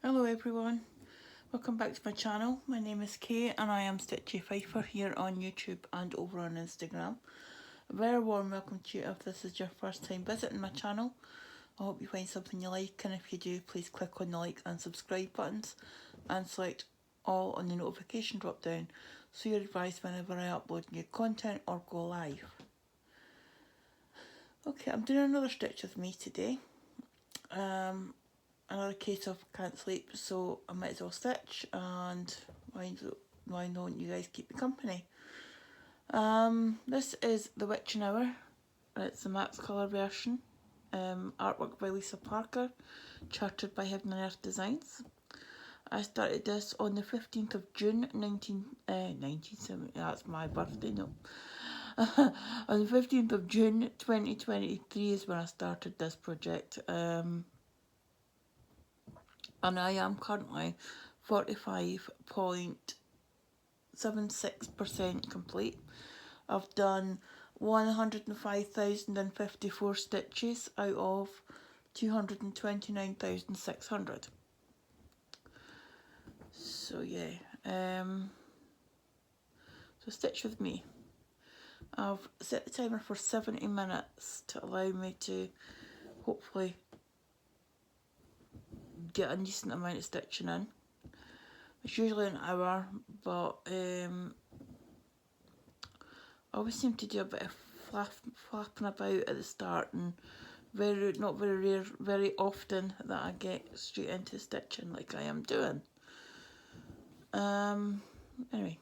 Hello everyone, welcome back to my channel. My name is Kay and I am Stitchy Pfeiffer here on YouTube and over on Instagram. A very warm welcome to you if this is your first time visiting my channel. I hope you find something you like, and if you do, please click on the like and subscribe buttons and select all on the notification drop down so you're advised whenever I upload new content or go live. Okay, I'm doing another stitch with me today. Another case of can't sleep, so I might as well stitch, and why don't you guys keep me company? This is The Witching Hour. It's the max colour version. Artwork by Lisa Parker, charted by Heaven and Earth Designs. I started this on the 15th of June 1970. That's my birthday, no. On the 15th of June 2023 is when I started this project. And I am currently 45.76% complete. I've done 105,054 stitches out of 229,600. So yeah, so stitch with me. I've set the timer for 70 minutes to allow me to hopefully get a decent amount of stitching in. It's usually an hour, but I always seem to do a bit of flapping about at the start, and not very often that I get straight into stitching like I am doing. Anyway,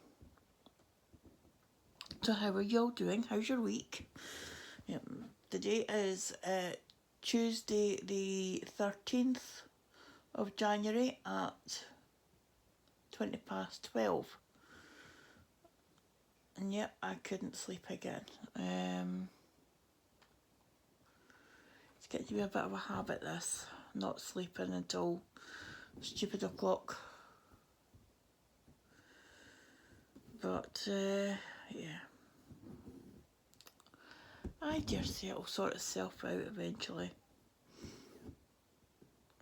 so how are y'all doing? How's your week? Yep. Today is Tuesday the 13th of January at 12:20. And yep, I couldn't sleep again. It's getting to be a bit of a habit, this, not sleeping until stupid o'clock. But yeah, I dare say it'll sort itself out eventually.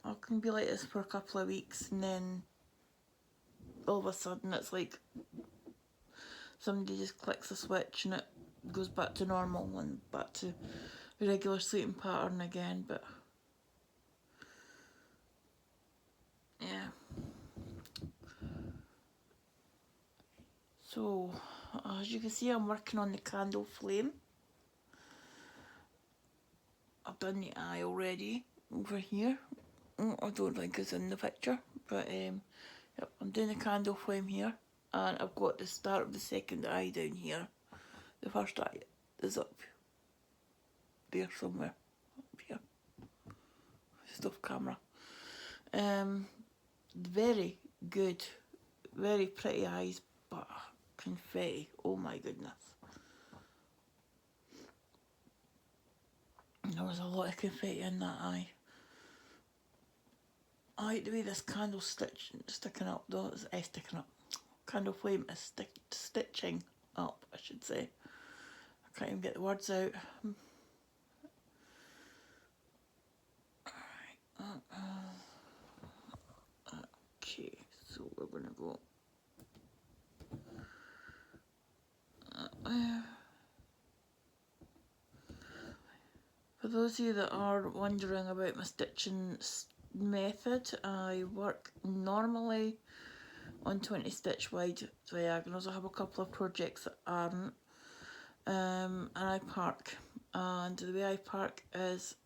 I can be like this for a couple of weeks, and then all of a sudden it's like somebody just clicks a switch and it goes back to normal and back to the regular sleeping pattern again. But yeah, so as you can see, I'm working on the candle flame. I've done the eye already over here. I don't think it's in the picture, but yep, I'm doing the candle flame here, and I've got the start of the second eye down here. The first eye is up there somewhere, up here, just off camera. Very good, very pretty eyes, but confetti, oh my goodness. There was a lot of confetti in that eye. I like the way this candle sticking up though. It's sticking up. Candle flame is stitching up, I should say. I can't even get the words out. Alright. Okay, so we're gonna go. For those of you that are wondering about my stitching method, I work normally on 20 stitch wide diagonals. I have a couple of projects that aren't, and I park, and the way I park is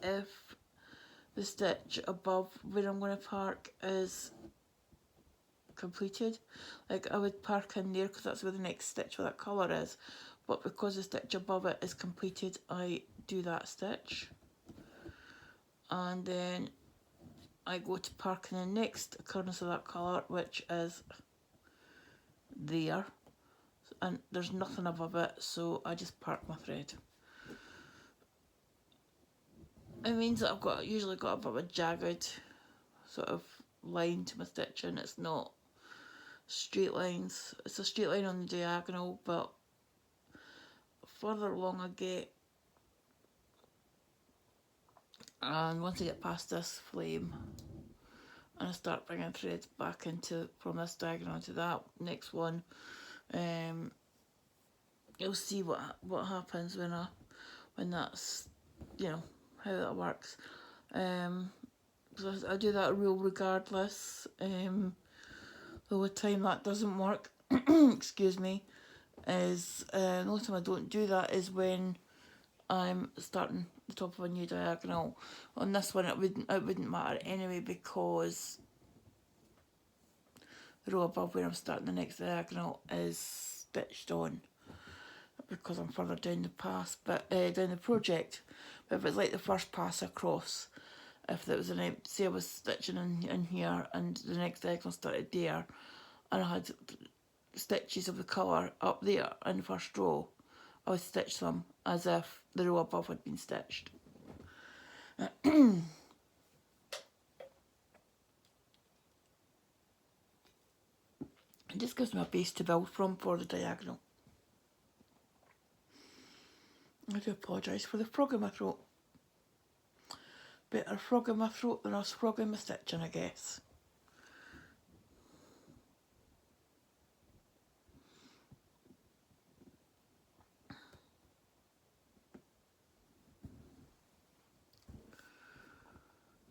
if the stitch above where I'm going to park is completed, like I would park in there because that's where the next stitch with that colour is, but because the stitch above it is completed, I do that stitch, and then I go to park in the next occurrence of that colour, which is there, and there's nothing above it, so I just park my thread. It means that I've usually got a bit of a jagged sort of line to my stitching. It's not straight lines. It's a straight line on the diagonal, but further along I get, and once I get past this flame, and I start bringing threads back into from this diagonal to that next one, you'll see what happens when that's, you know, how that works. So I do that rule regardless. The only time that doesn't work, excuse me, is the only time I don't do that is when I'm starting the top of a new diagonal. On this one, it wouldn't matter anyway, because the row above where I'm starting the next diagonal is stitched on, because I'm further down the pass, but down the project. But if it's like the first pass across, if there was an say I was stitching in here and the next diagonal started there, and I had stitches of the colour up there in the first row, I would stitch them as if the row above had been stitched. It just gives me a base to build from for the diagonal. I do apologise for the frog in my throat. Better frog in my throat than a frog in my stitching, I guess.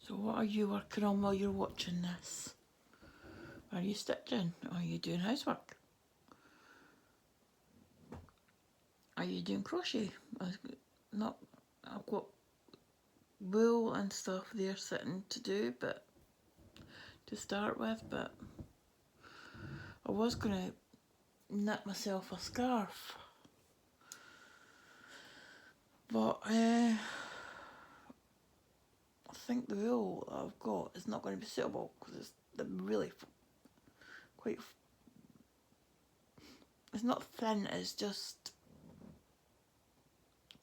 So what are you working on while you're watching this? Are you stitching? Are you doing housework? Are you doing crochet? I've got wool and stuff there sitting to do, but to start with, but I was going to knit myself a scarf, but I think the wool that I've got is not going to be suitable, because it's really quite, it's not thin, it's just,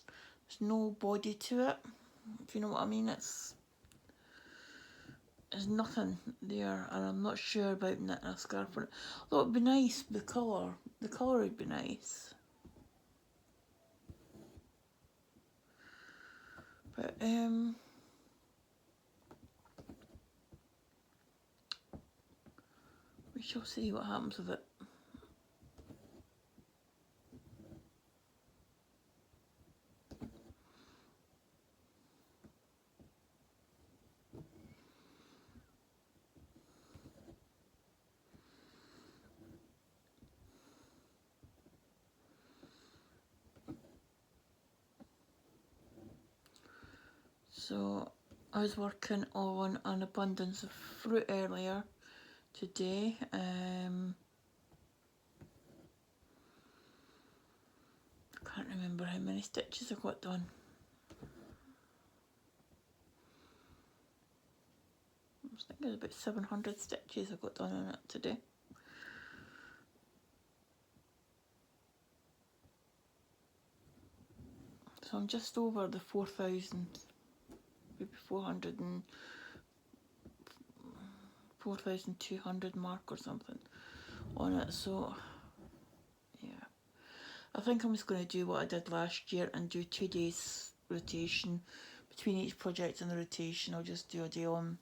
there's no body to it, if you know what I mean. There's nothing there, and I'm not sure about knitting a scarf for it. Although it'd be nice, the colour would be nice. But we shall see what happens with it. So I was working on an abundance of fruit earlier today. I can't remember how many stitches I got done. I was thinking about 700 stitches I got done on it today. So I'm just over the 4,000, maybe 4,200 mark or something on it. So yeah, I think I'm just going to do what I did last year and do 2 days rotation between each project and the rotation. I'll just do a day on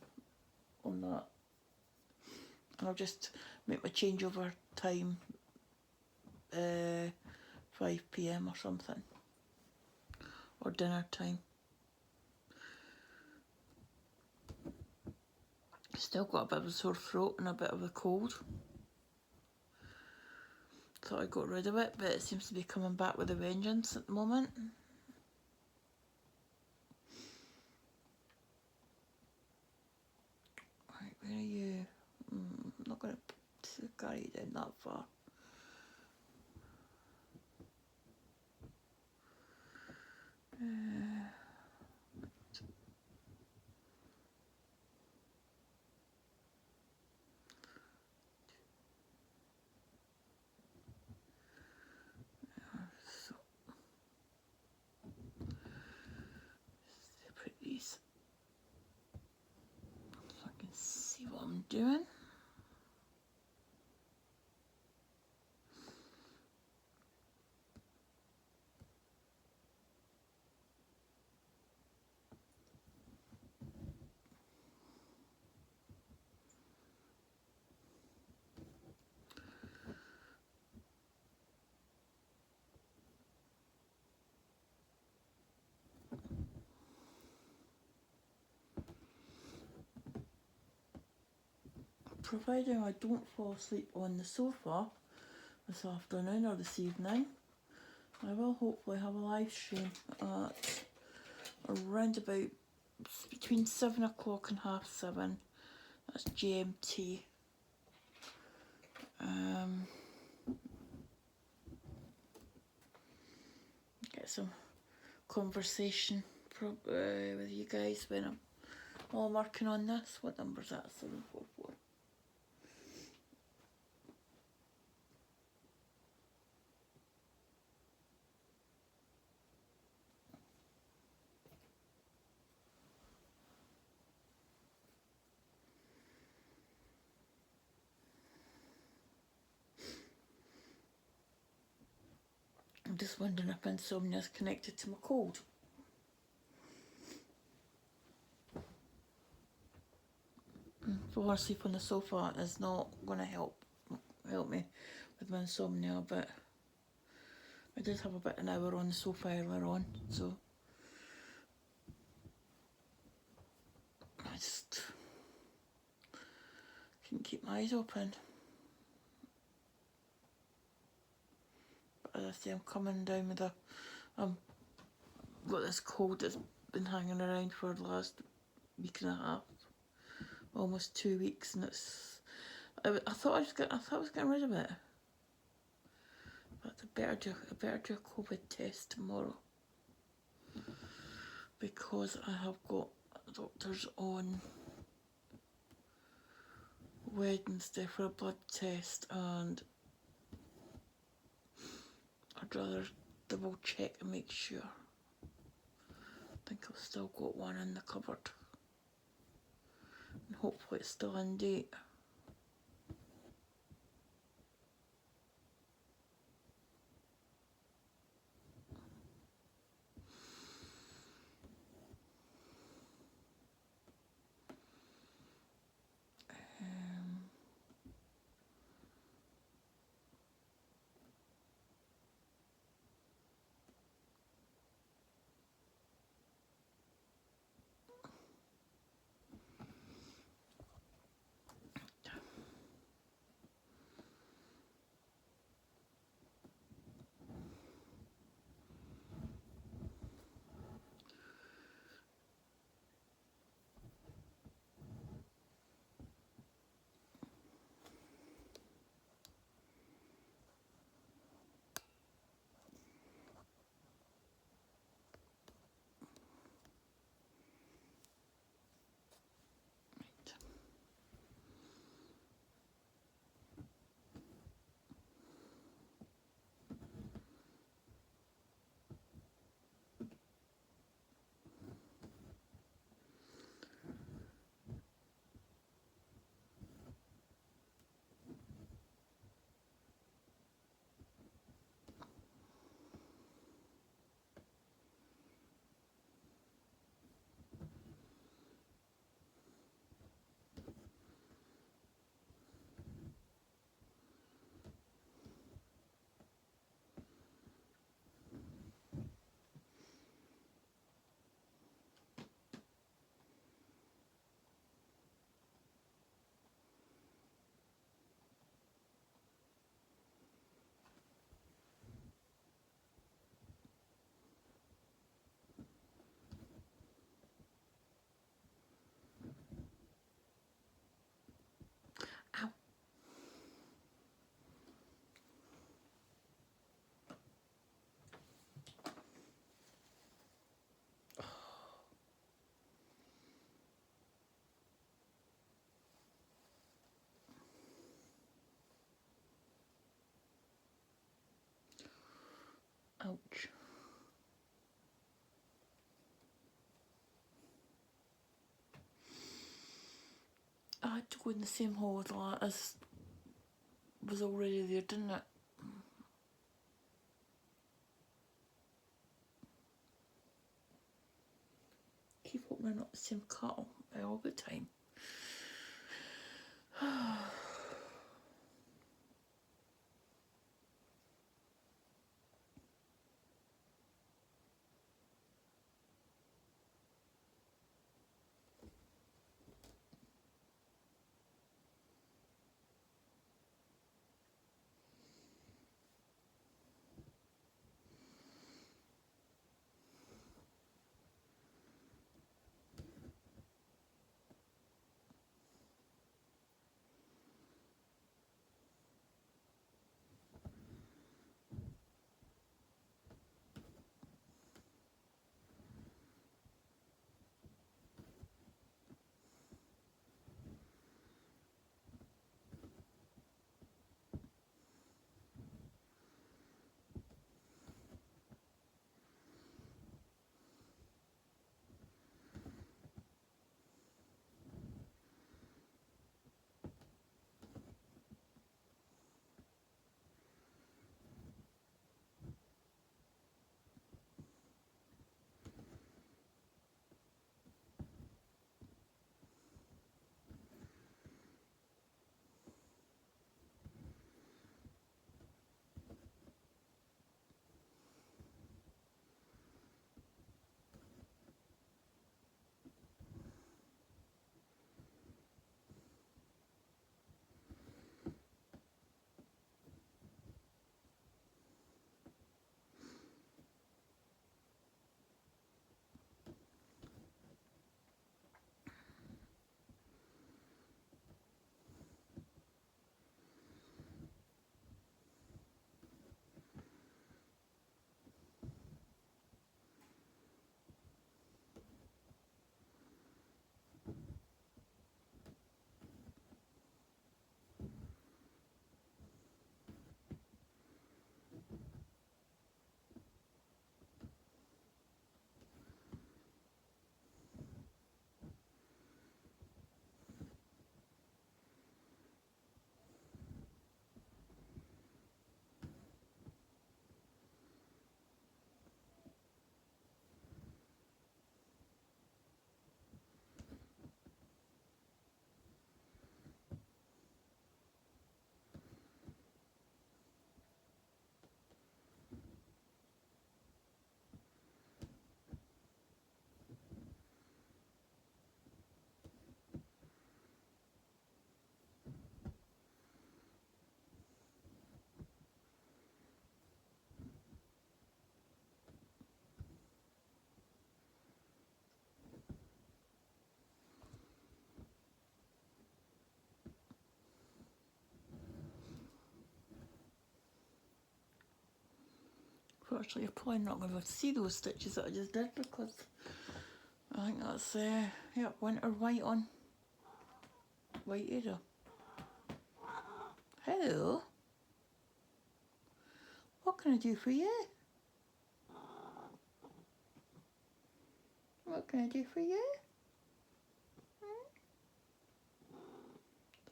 that, and I'll just make my changeover time 5 PM or something, or dinner time. Still got a bit of a sore throat and a bit of a cold. Thought I got rid of it, but it seems to be coming back with a vengeance at the moment. Right, where are you? I'm not going to carry you down that far. So, put these so I can see what I'm doing. providing I don't fall asleep on the sofa this afternoon or this evening, I will hopefully have a live stream at around about between 7 o'clock and 7:30. That's GMT. Get some conversation with you guys when I'm working on this. What number is that? 744. I'm just wondering if insomnia is connected to my cold. Falling asleep on the sofa is not going to help me with my insomnia, but I did have about an hour on the sofa earlier on, so I just couldn't keep my eyes open. But as I say, I'm coming down with got this cold that's been hanging around for the last week and a half, almost 2 weeks, and I thought I was getting rid of it. But I better do a COVID test tomorrow, because I have got doctors on Wednesday for a blood test, and I'd rather double check and make sure. I think I've still got one in the cupboard, and hopefully it's still in date. Ow. Ouch. I had to go in the same hall as was already there, didn't it? Keep hoping they're not the same cattle all the time. Unfortunately, you're probably not going to be able to see those stitches that I just did because I think that's, yep, winter white on white area. Hello. What can I do for you? What can I do for you?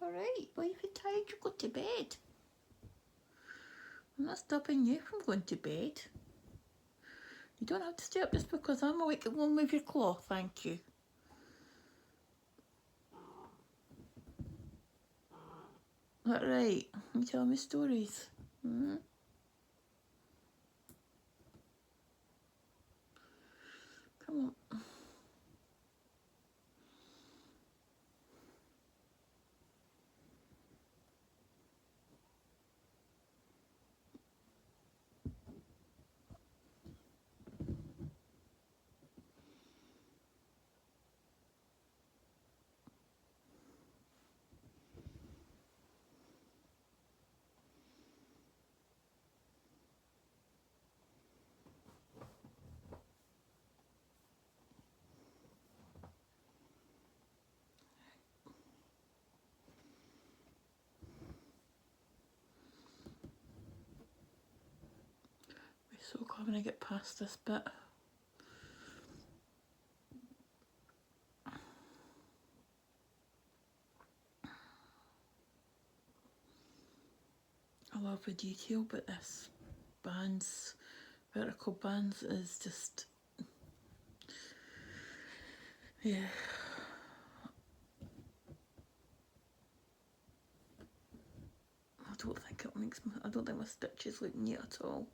Alright, well, if you're tired, you go to bed. I'm not stopping you from going to bed. You don't have to stay up just because I'm awake. It won't move your cloth, thank you. That right? You tell me stories. Hmm? Come on. We're so glad when I get past this bit. I love the detail, but this bands, vertical bands is just, yeah. I don't think my stitches look neat at all.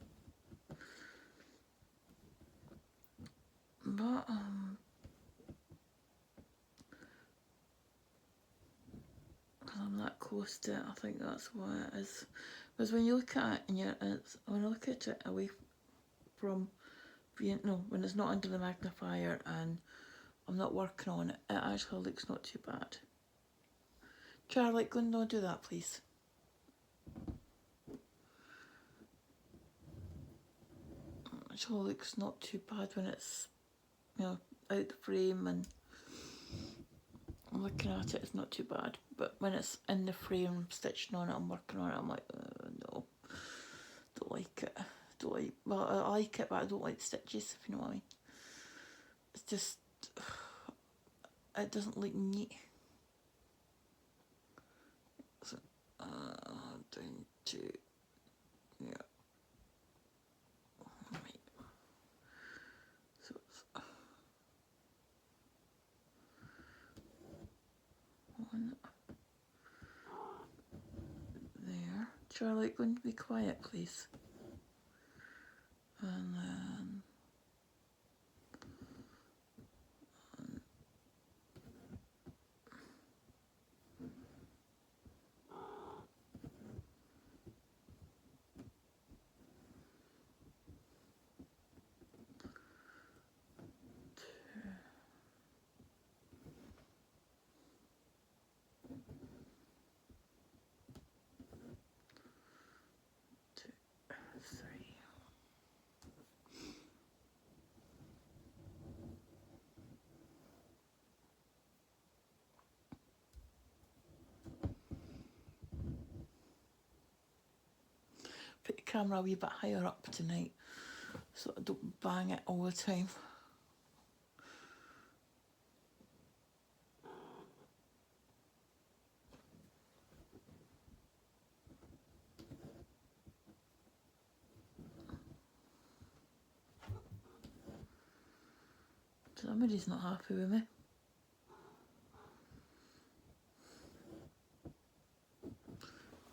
But, I'm that close to it, I think that's why it is. Because when you look at it, and when I look at it away from, when it's not under the magnifier and I'm not working on it, it actually looks not too bad. Charlie, go and do that, please. It actually looks not too bad when it's, out the frame and I'm looking at it, it's not too bad. But when it's in the frame, stitching on it, I'm working on it, I'm like, no, don't like it. Well, I like it, but I don't like the stitches, if you know what I mean. It's just, it doesn't look neat. So, down to, yeah. Right. So it's one there. Charlie, going to be quiet, please. And then two, three. Put the camera a wee bit higher up tonight so I don't bang it all the time. Somebody's not happy with me.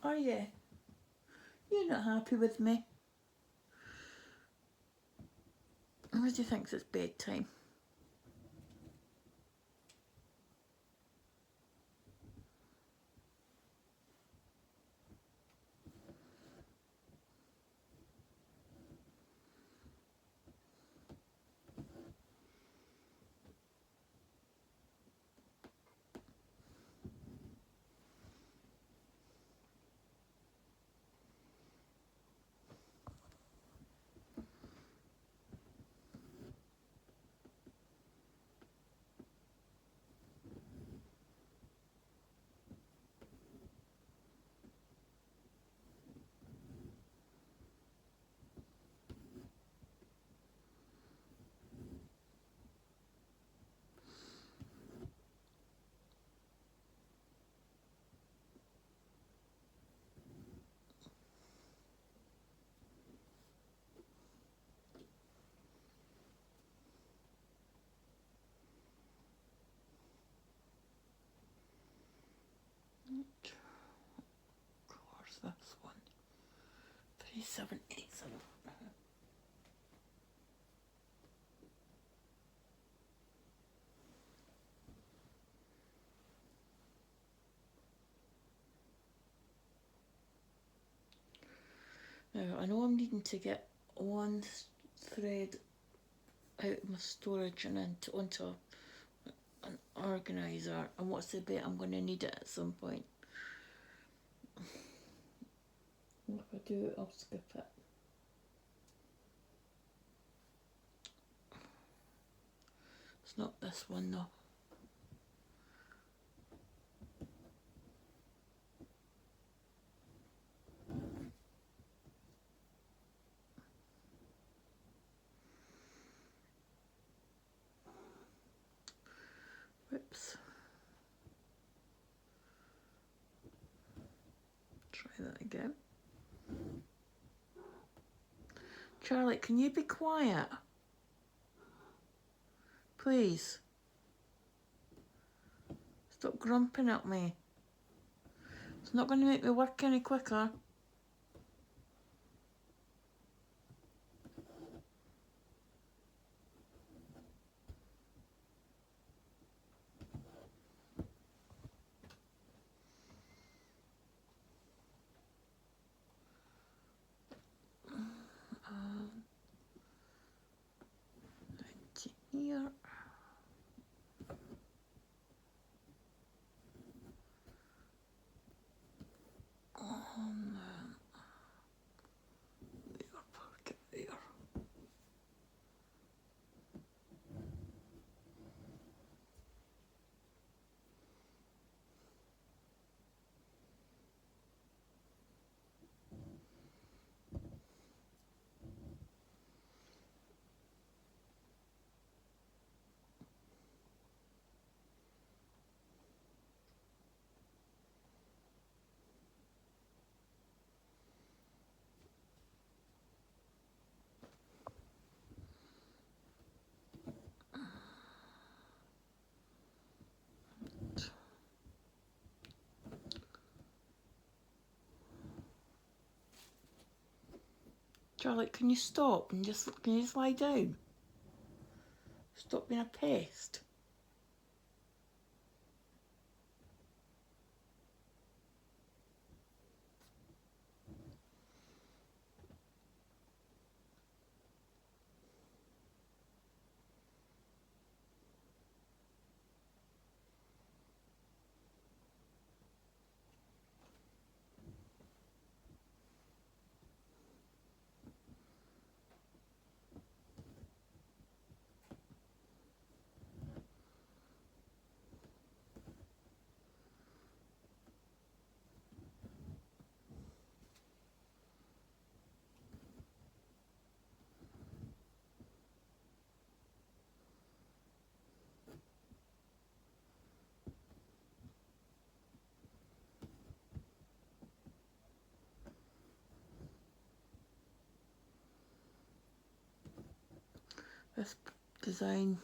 Are you? You're not happy with me? Or do you think it's bedtime? 87, 87. Now, I know I'm needing to get one thread out of my storage and onto an organiser, and what's the bet I'm going to need it at some point. And if I do, I'll skip it. It's not this one though. Whoops. Try that again. Charlie, can you be quiet? Please. Stop grumping at me. It's not going to make me work any quicker. Here. There, park it there. Charlie, can you stop and can you just lie down? Stop being a pest. This design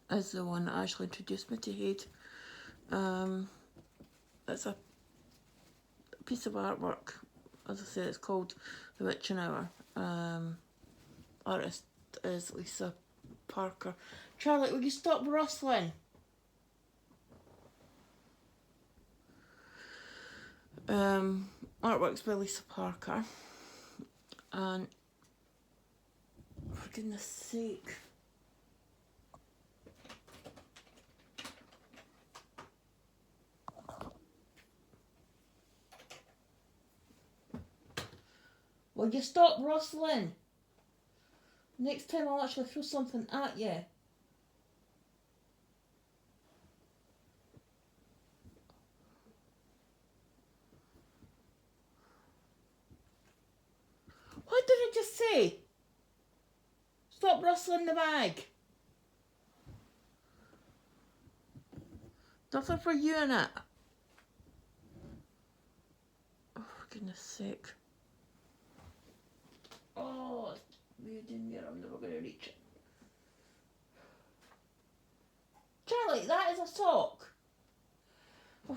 is the one that actually introduced me to HAED. It's a piece of artwork. As I said, it's called The Witching Hour. Artist is Lisa Parker. Charlotte, will you stop rustling? Artwork's by Lisa Parker. And for goodness sake. Will you stop rustling? Next time I'll actually throw something at you. What did I just say? Stop rustling the bag. Nothing for you in it. Oh, for goodness sake. Oh, it's weird in here. I'm never going to reach it. Charlie, that is a sock. Oh.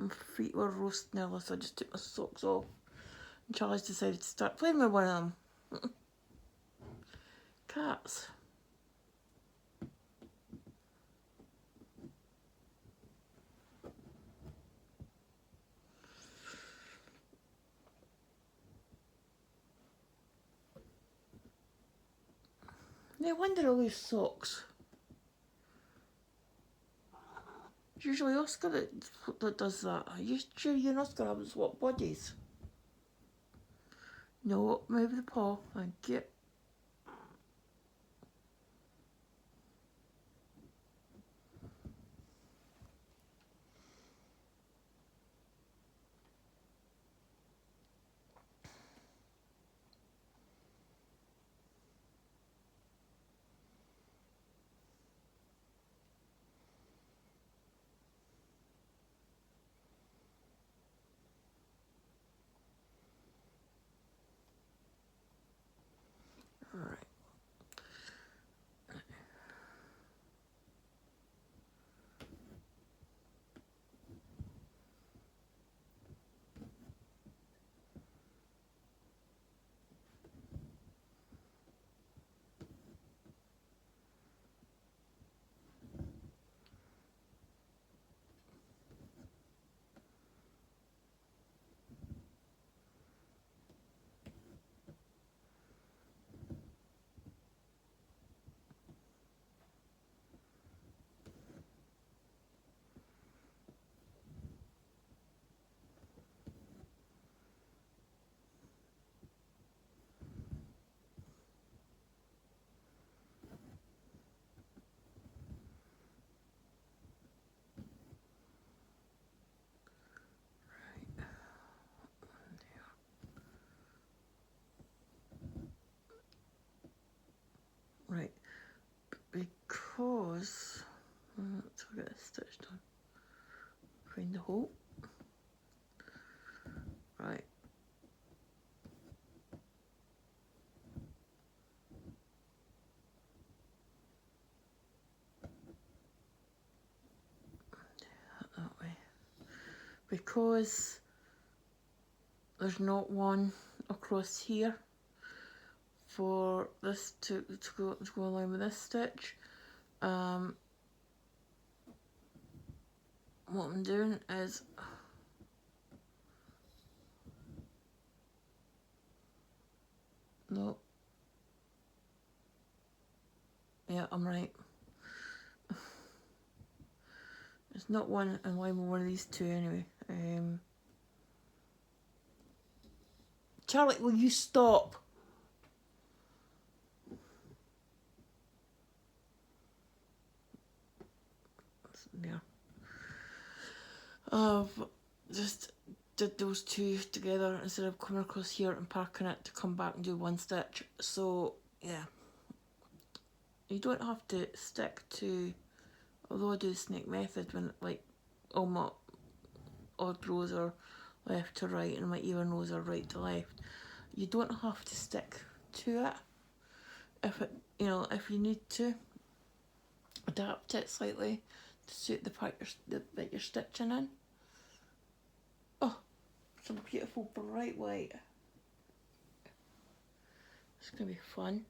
My feet were roasting earlier, so I just took my socks off. And Charlie's decided to start playing with one of them. Cats. No wonder I leave socks. It's usually Oscar that does that. Are you sure you and Oscar haven't swapped bodies? No, move the paw. Thank you. Alright. Right. Because let's get a stitch done. Find the hole. Right. That way. Because there's not one across here for this to go along with this stitch. What I'm doing is no. Yeah, I'm right. There's not one in line with one of these two anyway. Charlie, will you stop? There. I've just did those two together instead of coming across here and parking it to come back and do one stitch. So yeah, you don't have to stick to, although I do the snake method when like all my odd rows are left to right and my even rows are right to left, you don't have to stick to it. If it, if you need to adapt it slightly to suit the part that you're stitching in. Oh, some beautiful bright white. It's gonna be fun.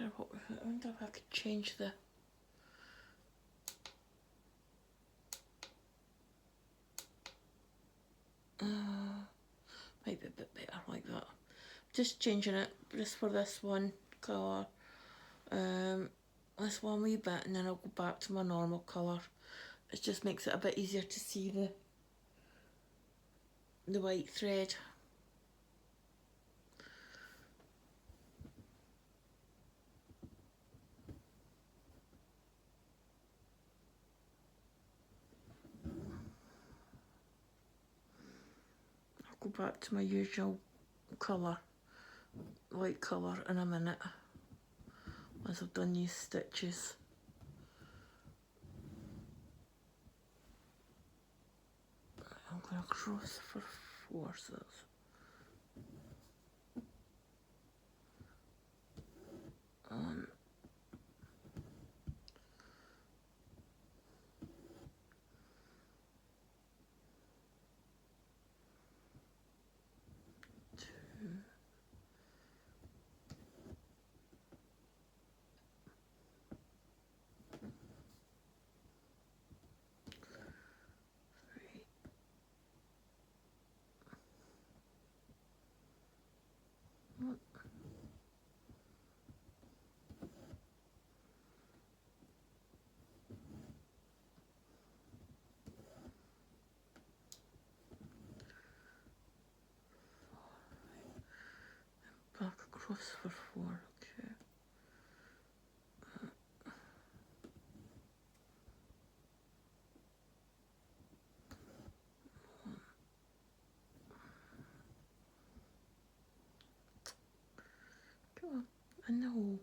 I wonder if I could change the. Might be a bit better like that. Just changing it just for this one colour. This one wee bit, and then I'll go back to my normal colour. It just makes it a bit easier to see the white thread. I'll go back to my usual colour, light colour, in a minute once I've done these stitches. I'm going to cross for 4, so 1, 2, 3, 1. Back across for 4, okay. Come on, in the hole.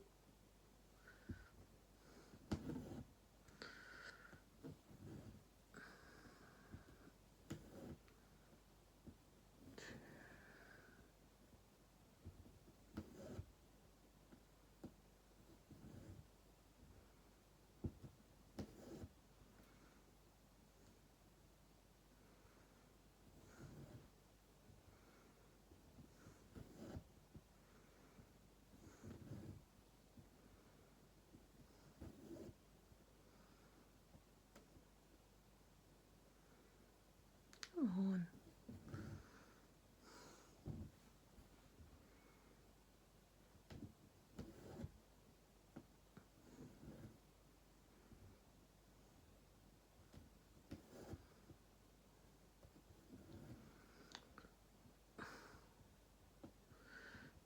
2. Come on.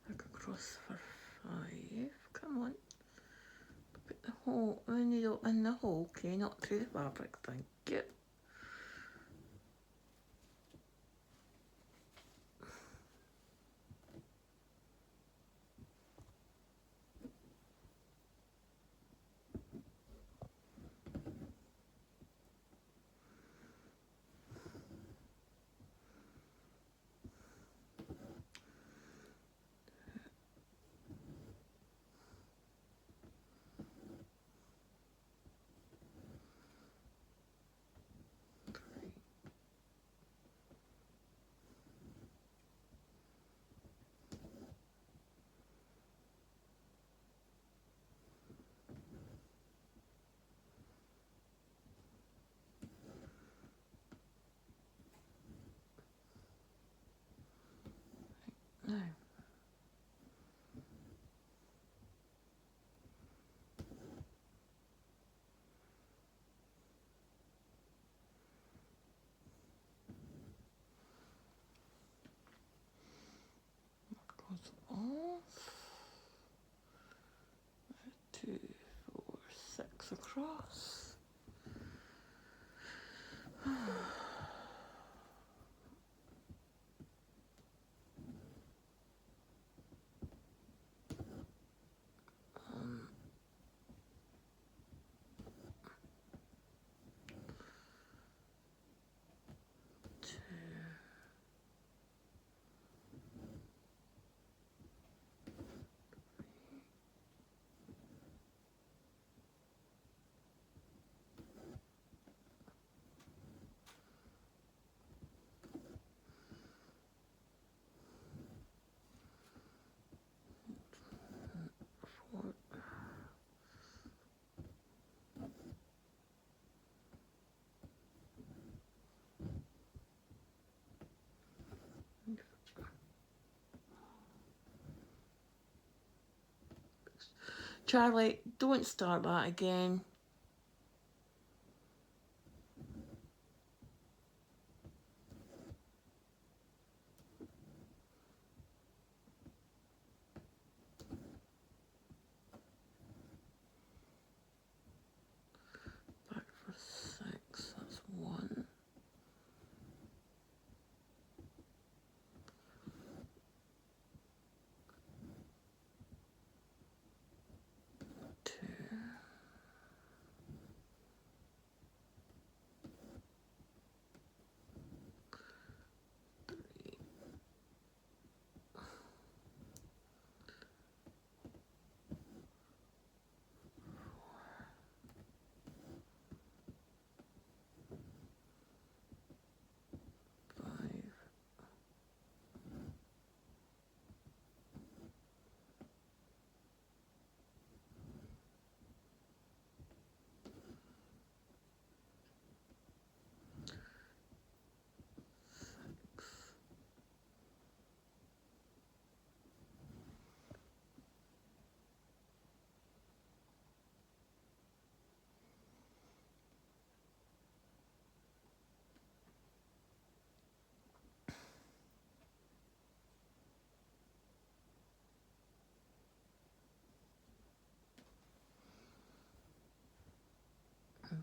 Back across for 5. Come on. Put the hole, the needle in the hole, okay, not through the fabric, thank you. Now, goes off. 2, 4, 6 across. 2, 4. Charlie, don't start that again. Back for 6, that's 1. 2.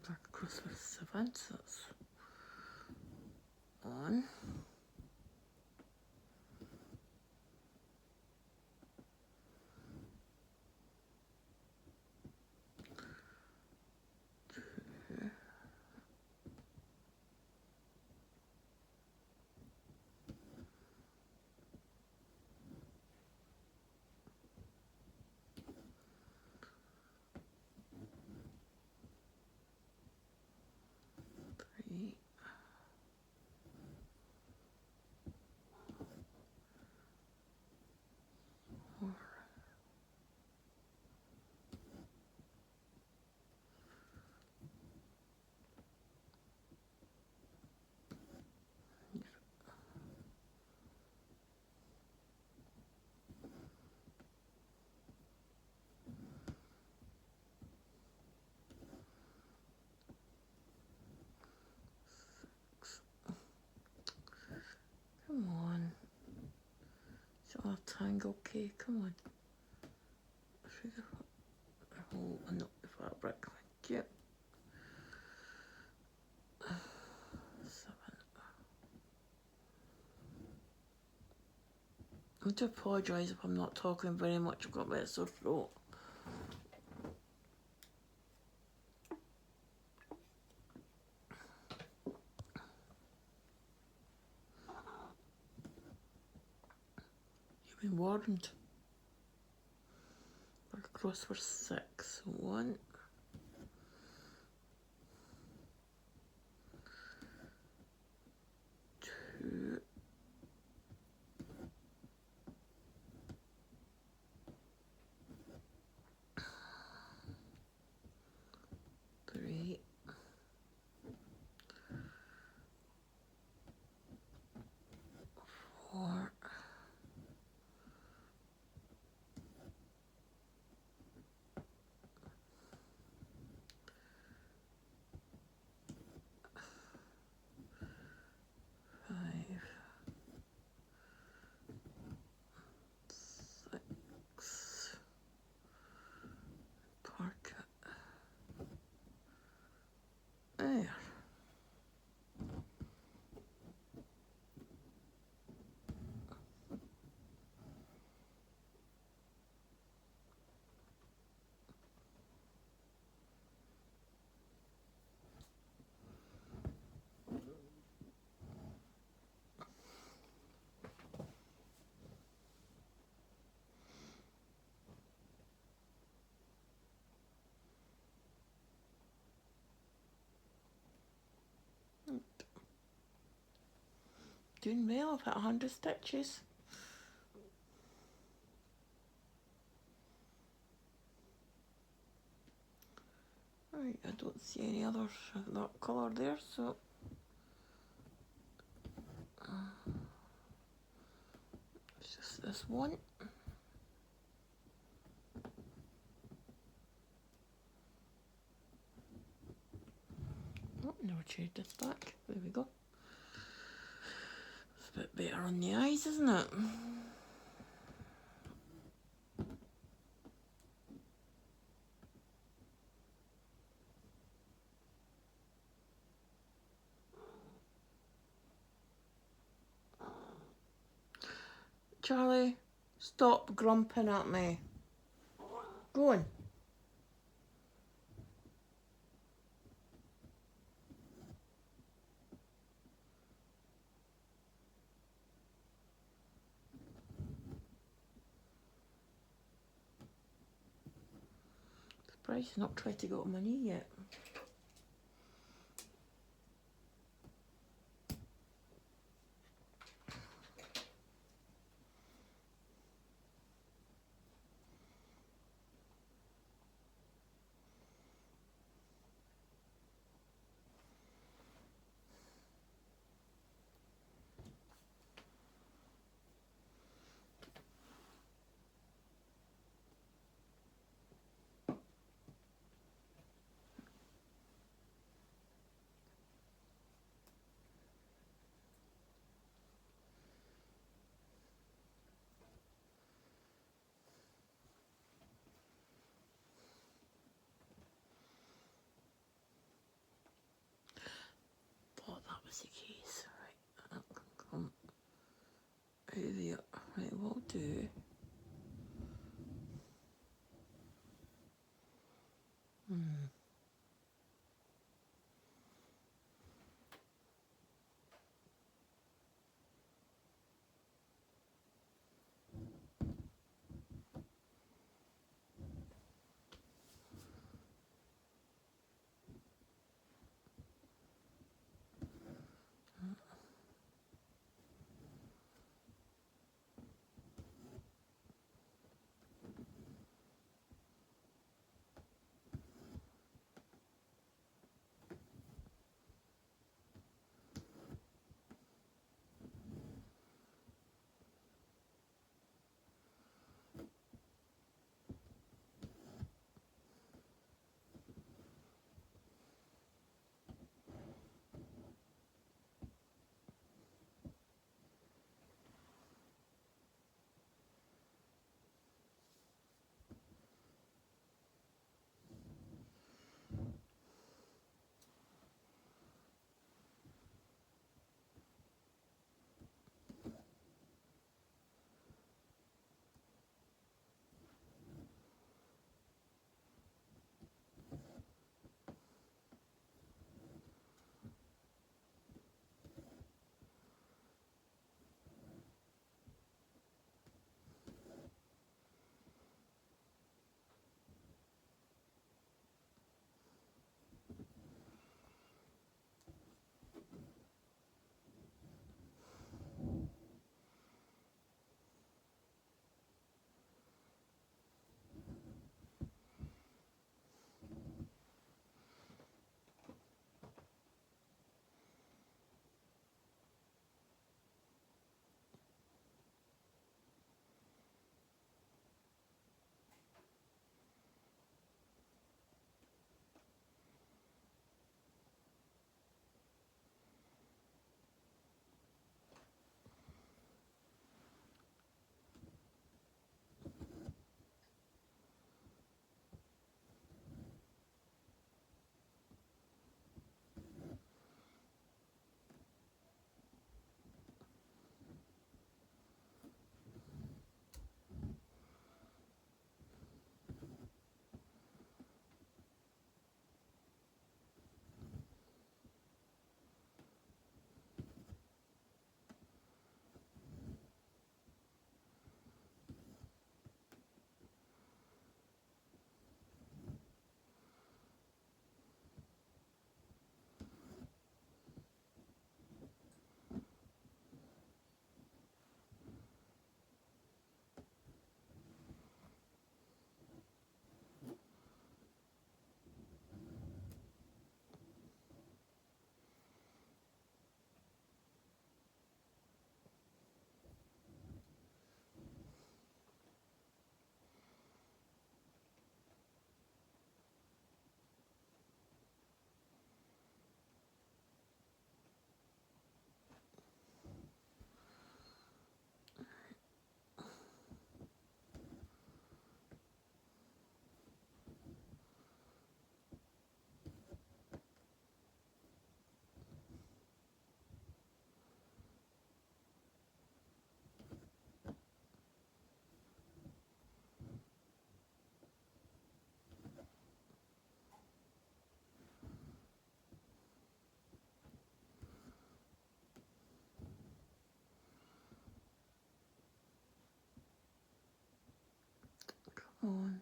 back across for 7, so that's 1. Come on. It's all tangle K, come on. Sugar. Oh, not the fabric. Thank you. 7. I do apologise if I'm not talking very much. I've got a bit of sore throat. You've been warned. Back across for 6. 1. 2. 3. 4. 5. 6. Park it. There. Doing well, I've hit 100 stitches. Right, I don't see any others of that colour there, so it's just this one. Oh, never changed this back. There we go. It's a bit better on the eyes, isn't it? Charlie, stop grumping at me. Go on. Surprised he's not tried to go on my knee yet. 2. On.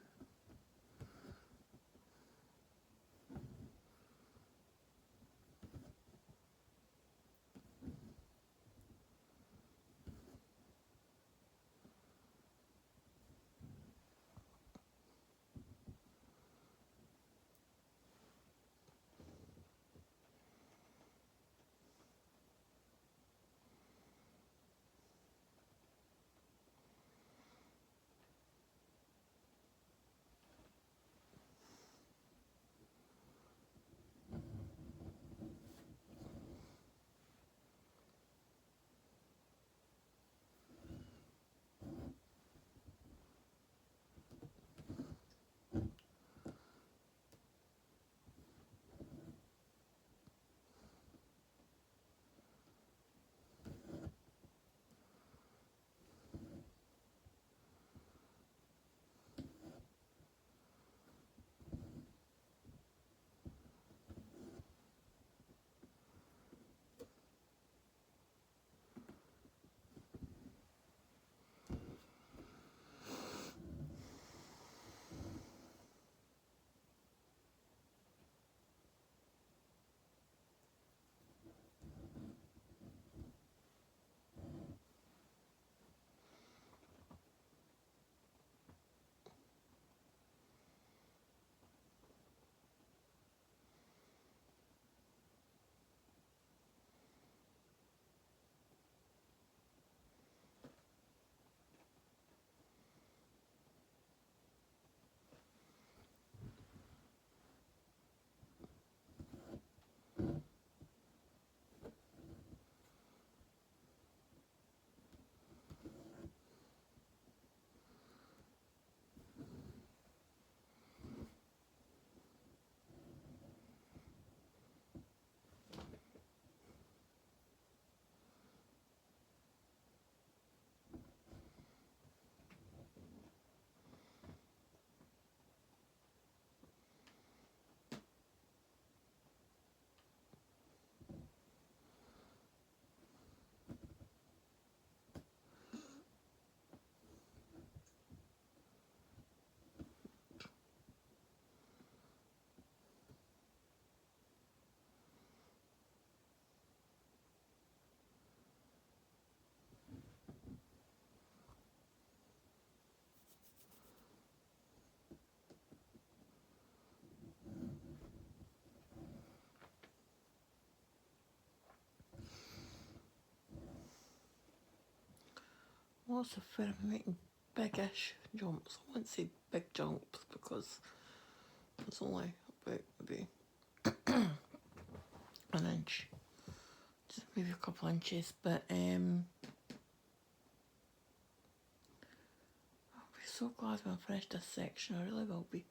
also fair I'm making big-ish jumps. I won't say big jumps because it's only about maybe an inch, just maybe a couple inches, but I'll be so glad when I finish this section, I really will be.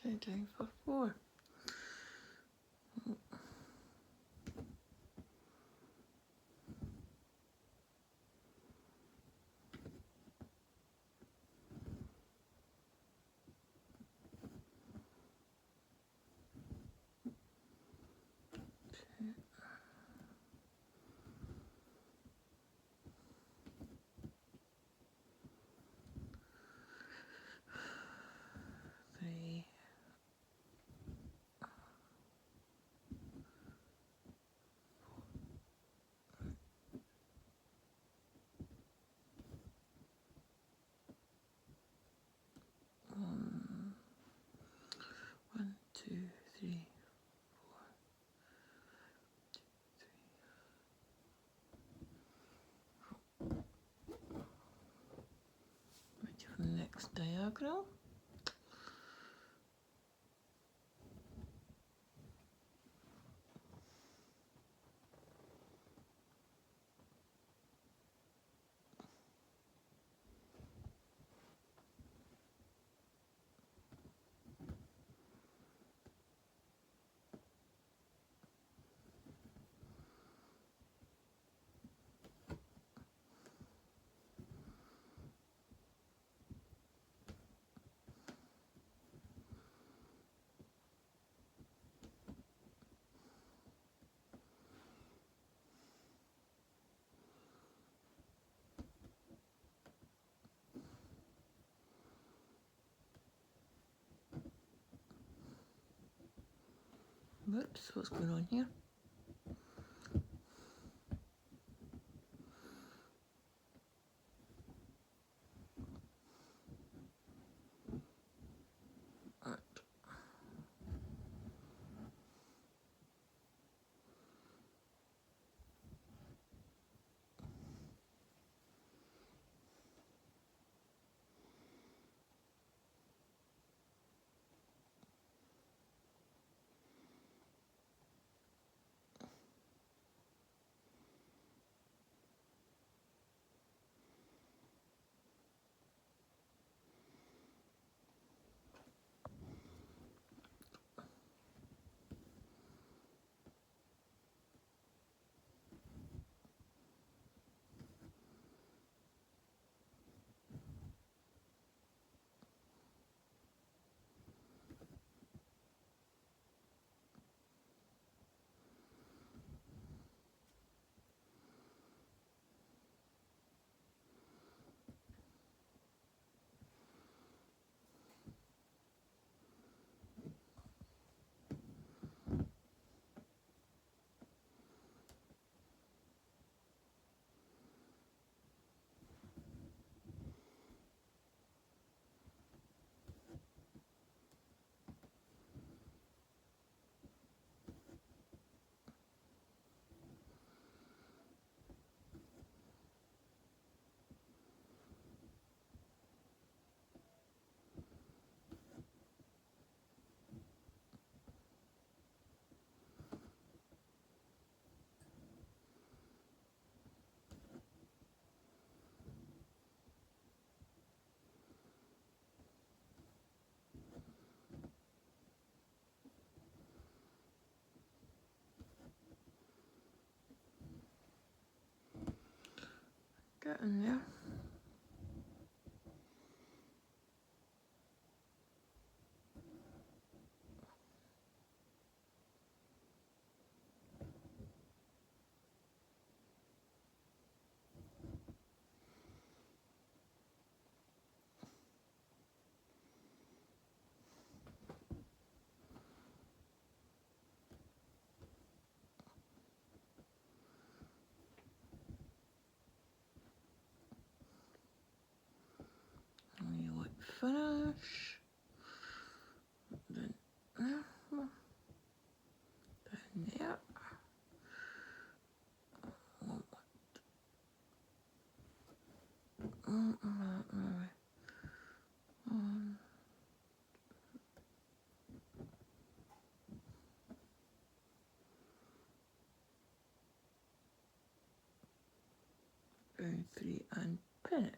Okay, doing for 4. Okay. 3. 1, 2, 3. Ready for the next diagonal. Whoops, what's going on here? Right. it in there. And you like finish. Then there. Then there. Round 3 and pin it.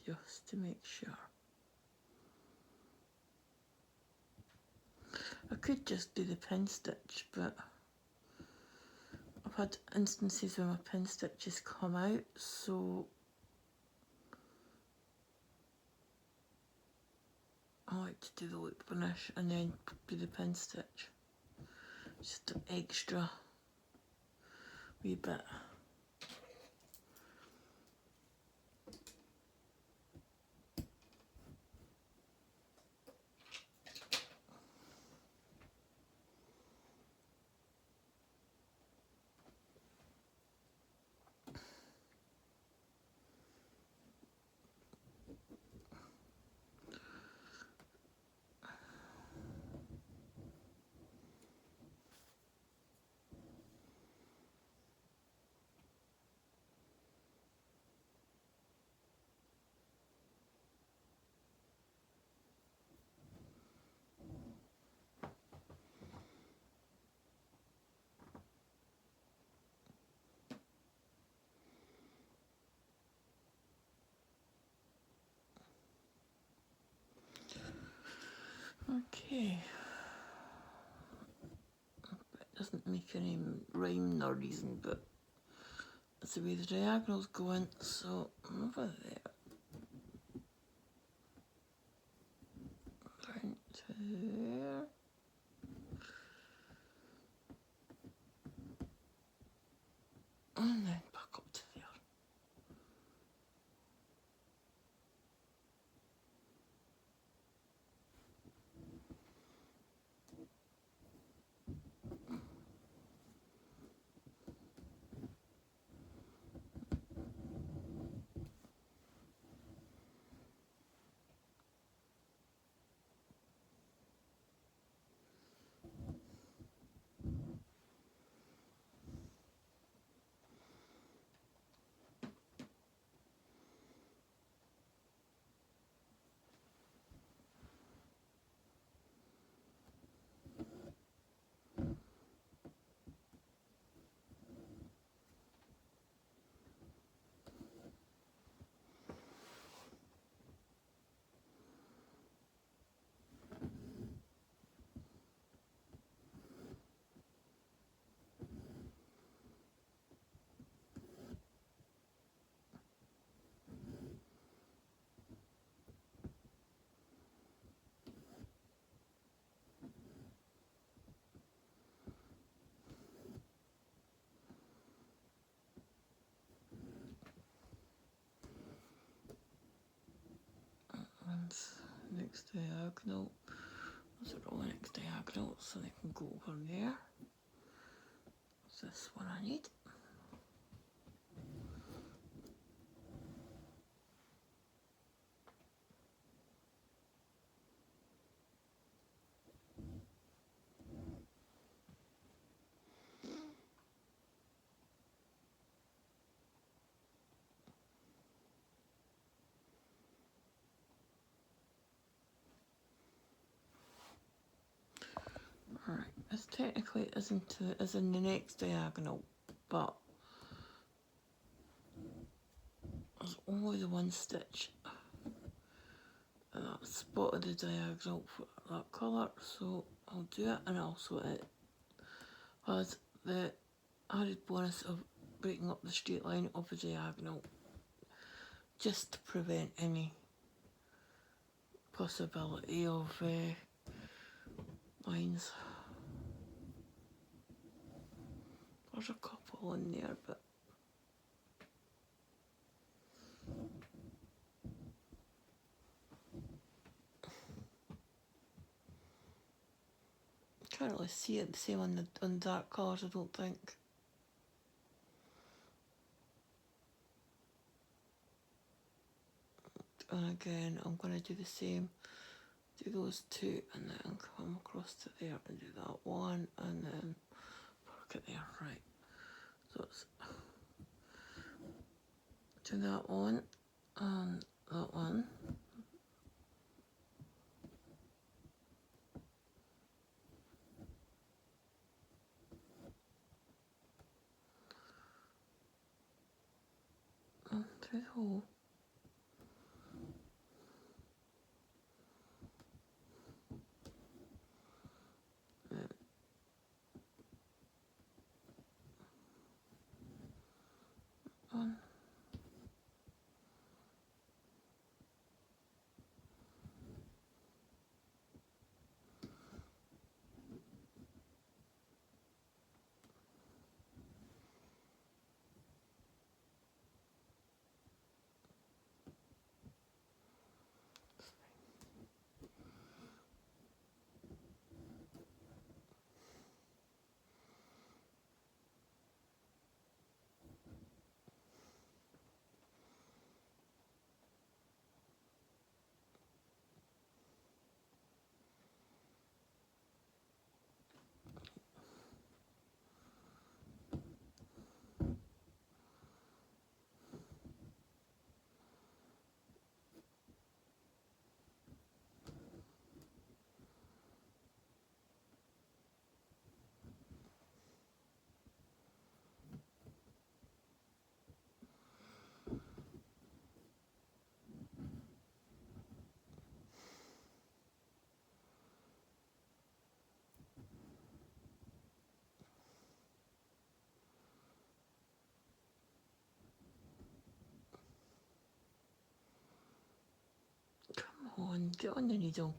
Just to make sure. I could just do the pin stitch, but I've had instances where my pin stitches come out, so I like to do the loop finish and then do the pin stitch. Just an extra wee bit. Okay. It doesn't make any rhyme nor reason, but that's the way the diagonals go in, so over there. Down to there. And then back up to there. And next diagonal. Those are all the next diagonals, so they can go over there. So this one I need. Alright, this technically is in the next diagonal, but there's only the one stitch at that spot of the diagonal for that colour, so I'll do it, and also it has the added bonus of breaking up the straight line of a diagonal, just to prevent any possibility of lines. There's a couple in there, but can't really see it the same on dark colours, I don't think. And again, I'm going to do the same. Do those two and then come across to there and do that one and then park it there, right. So it's do that one and that one. And through the hole. One. Come on, get on the needle.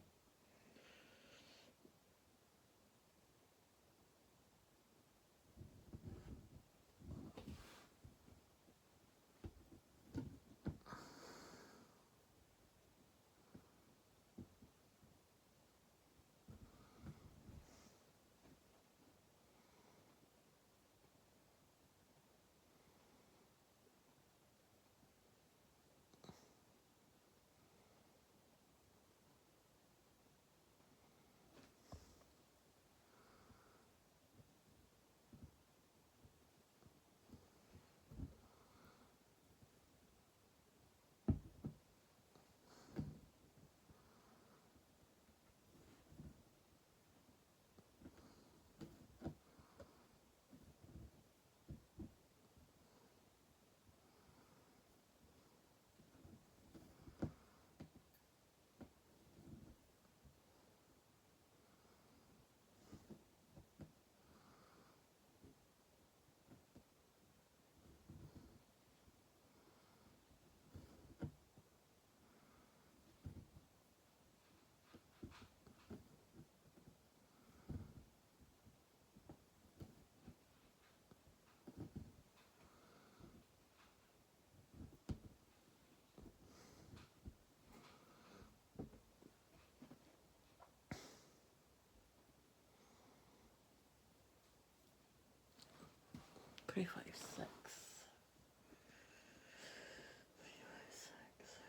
Three, five, six. 3, 5, 6.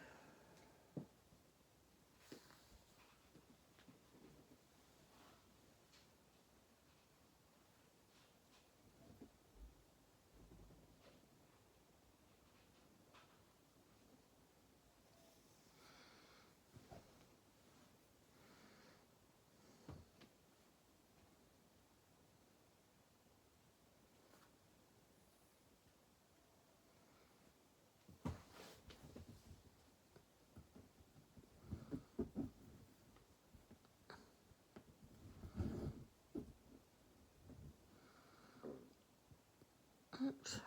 Oops.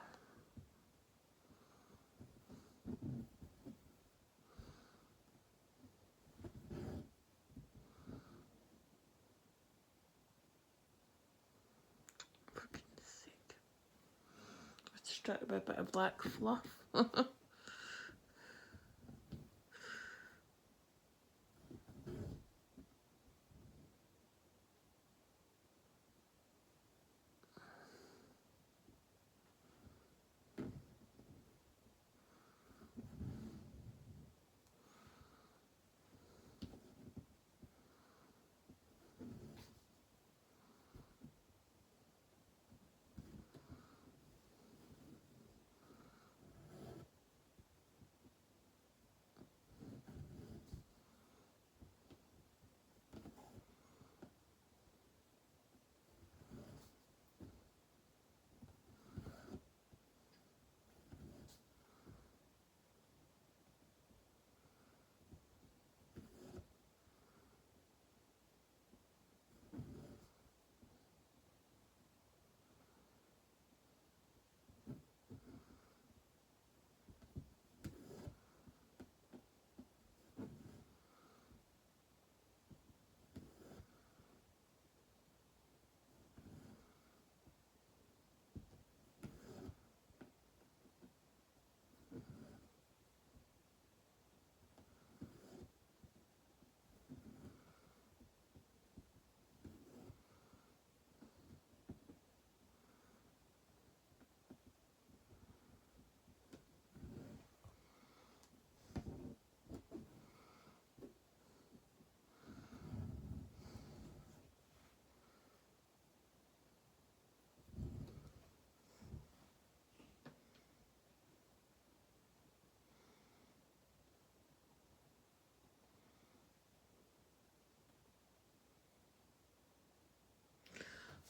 distracted by a bit of black fluff.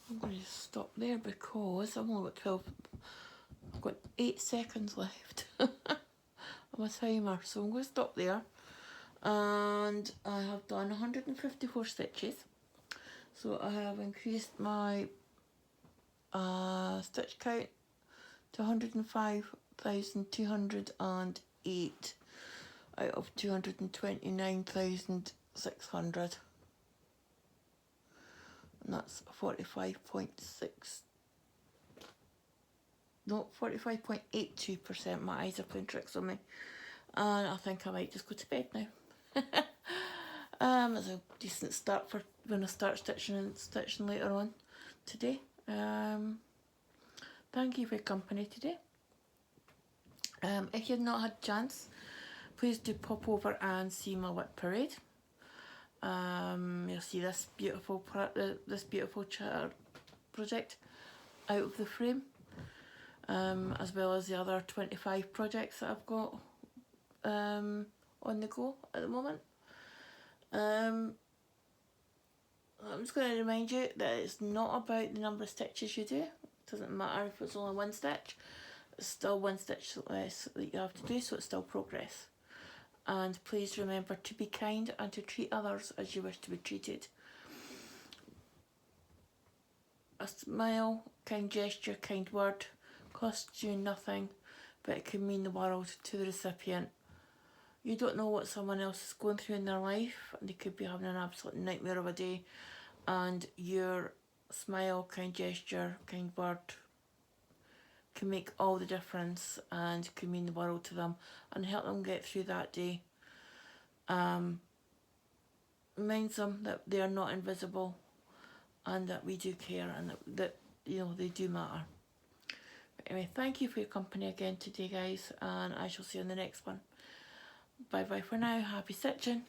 I'm going to stop there because I've only got 12, I've got 8 seconds left on my timer, so I'm going to stop there. And I have done 154 stitches, so I have increased my stitch count to 105,208 out of 229,600. And that's 45.6, no, 45.82%. My eyes are playing tricks on me, and I think I might just go to bed now. It's a decent start for when I start stitching later on today. Thank you for your company today. If you've not had a chance, please do pop over and see my WIP parade. You'll see this beautiful project out of the frame, as well as the other 25 projects that I've got on the go at the moment. I'm just going to remind you that it's not about the number of stitches you do. It doesn't matter if it's only one stitch, it's still one stitch less that you have to do, so it's still progress. And please remember to be kind and to treat others as you wish to be treated. A smile, kind gesture, kind word costs you nothing, but it can mean the world to the recipient. You don't know what someone else is going through in their life, and they could be having an absolute nightmare of a day, and your smile, kind gesture, kind word can make all the difference and can mean the world to them and help them get through that day. Reminds them that they are not invisible and that we do care, and that you know, they do matter. But anyway, thank you for your company again today, guys, and I shall see you in the next one. Bye bye for now. Happy stitching.